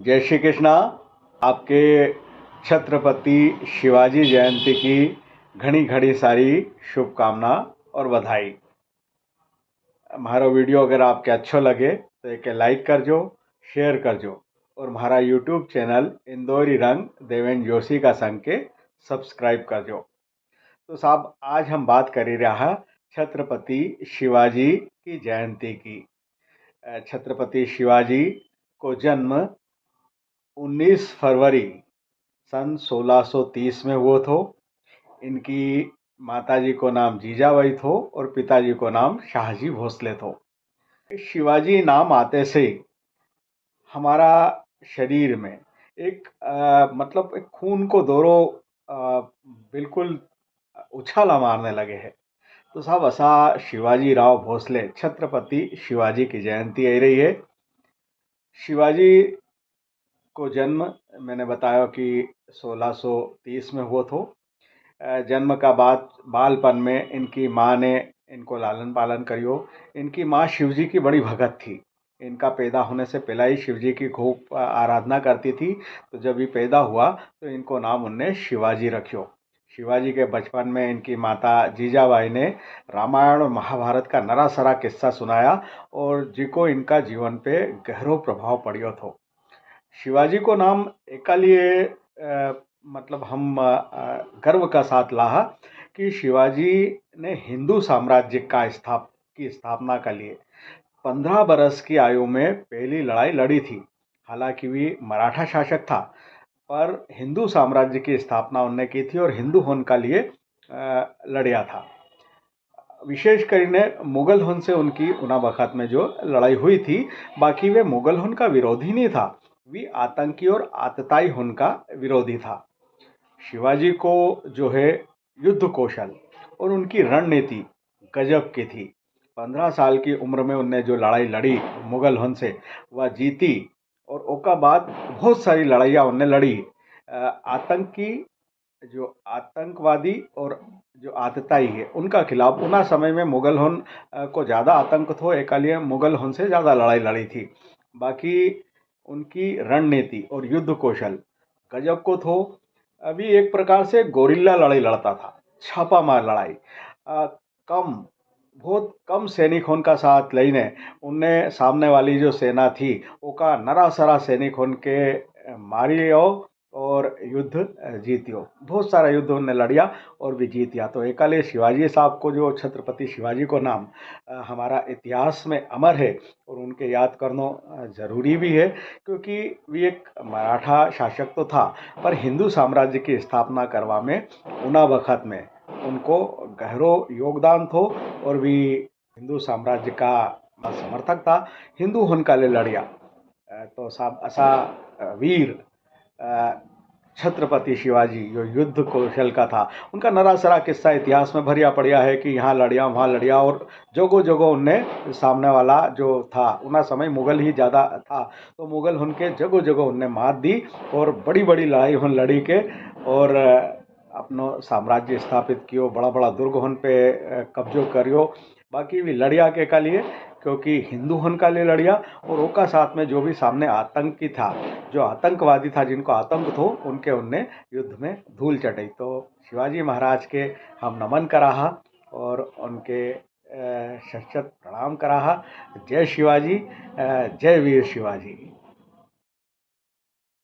जय श्री कृष्णा। आपके छत्रपति शिवाजी जयंती की घनी घड़ी सारी शुभकामना और बधाई। हमारा वीडियो अगर आपके अच्छो लगे तो एक लाइक करजो, शेयर करजो और हमारा यूट्यूब चैनल इंदौरी रंग देवेंद्र जोशी का संग के सब्सक्राइब करजो। तो साहब, आज हम बात करी रहा छत्रपति शिवाजी की जयंती की। छत्रपति शिवाजी को जन्म 19 फरवरी सन 1630 में हुआ थो। इनकी माताजी को नाम जीजाबाई थो और पिताजी को नाम शाहजी भोसले थो। शिवाजी नाम आते से हमारा शरीर में एक मतलब एक खून को दौरो बिल्कुल उछाला मारने लगे है। तो साहब, असा शिवाजी राव भोसले छत्रपति शिवाजी की जयंती आ रही है। शिवाजी को जन्म मैंने बताया कि 1630 में हुआ थो। जन्म का बाद बालपन में इनकी माँ ने इनको लालन पालन करियो। इनकी माँ शिवजी की बड़ी भगत थी। इनका पैदा होने से पहले ही शिवजी की खूब आराधना करती थी। तो जब ये पैदा हुआ तो इनको नाम उनने शिवाजी रखियो। शिवाजी के बचपन में इनकी माता जीजाबाई ने रामायण और महाभारत का नरा सरा किस्सा सुनाया और जिको इनका जीवन पे गहरो प्रभाव पड़ियो थो। शिवाजी को नाम लिए मतलब हम गर्व का साथ लाहा कि शिवाजी ने हिंदू साम्राज्य की स्थापना के लिए 15 बरस की आयु में पहली लड़ाई लड़ी थी। हालांकि वे मराठा शासक था, पर हिंदू साम्राज्य की स्थापना उनने की थी और हिंदू होने के लिए लड़िया था। विशेष કરીને मुगल हुन से उनकी उना वक़्त में जो लड़ाई हुई थी। बाकी वे मुगल हुन का विरोधी नहीं था, वे आतंकी और आतताई हुन का विरोधी था। शिवाजी को जो है युद्ध कौशल और उनकी रणनीति गजब की थी। 15 साल की उम्र में उनने जो लड़ाई लड़ी मुगल हुन से, वह जीती और ओका बाद बहुत सारी लड़ाइयाँ उनने लड़ी। आतंकी जो आतंकवादी और जो आतताई है उनका खिलाफ उना समय में मुगल हुन को ज़्यादा आतंक थो, एक लिए मुगल हुन से ज़्यादा लड़ाई लड़ी थी। बाकी उनकी रणनीति और युद्ध कौशल गजब को थो। अभी एक प्रकार से गोरिल्ला लड़ाई लड़ता था, छापा मार लड़ाई। कम बहुत कम सैनिक उनका साथ लेने उनने सामने वाली जो सेना थी ओका नरा सरा सैनिक उनके मारियो और युद्ध जीतियो। बहुत सारा युद्ध उनने लड़िया और भी जीतिया। तो एकाले शिवाजी साहब को जो छत्रपति शिवाजी को नाम हमारा इतिहास में अमर है और उनके याद करना ज़रूरी भी है, क्योंकि वे एक मराठा शासक तो था, पर हिंदू साम्राज्य की स्थापना करवा में उना वक़्त में उनको गहरो योगदान थो और भी हिंदू साम्राज्य का समर्थक था। हिंदू हुनका ले लड़िया। तो साहब, असा वीर छत्रपति शिवाजी जो युद्ध कौशल का था, उनका नरा सरा किस्सा इतिहास में भरिया पड़िया है कि यहाँ लड़िया वहाँ लड़िया और जगह जगह उनने सामने वाला जो था, उना समय मुगल ही ज़्यादा था, तो मुगल उनके जगह जगह उनने मात दी और बड़ी बड़ी लड़ाई उन लड़ी के और अपनो साम्राज्य स्थापित कियो। बड़ा बड़ा दुर्ग उन पे कब्जो करियो। बाकी भी लड़िया के लिए, क्योंकि हिंदू हन का लिए लड़िया और ओका साथ में जो भी सामने आतंकी था, जो आतंकवादी था, जिनको आतंक थो, उनके उनने युद्ध में धूल चटाई। तो शिवाजी महाराज के हम नमन कराहा और उनके शत शत प्रणाम कराहा। जय शिवाजी, जय वीर शिवाजी।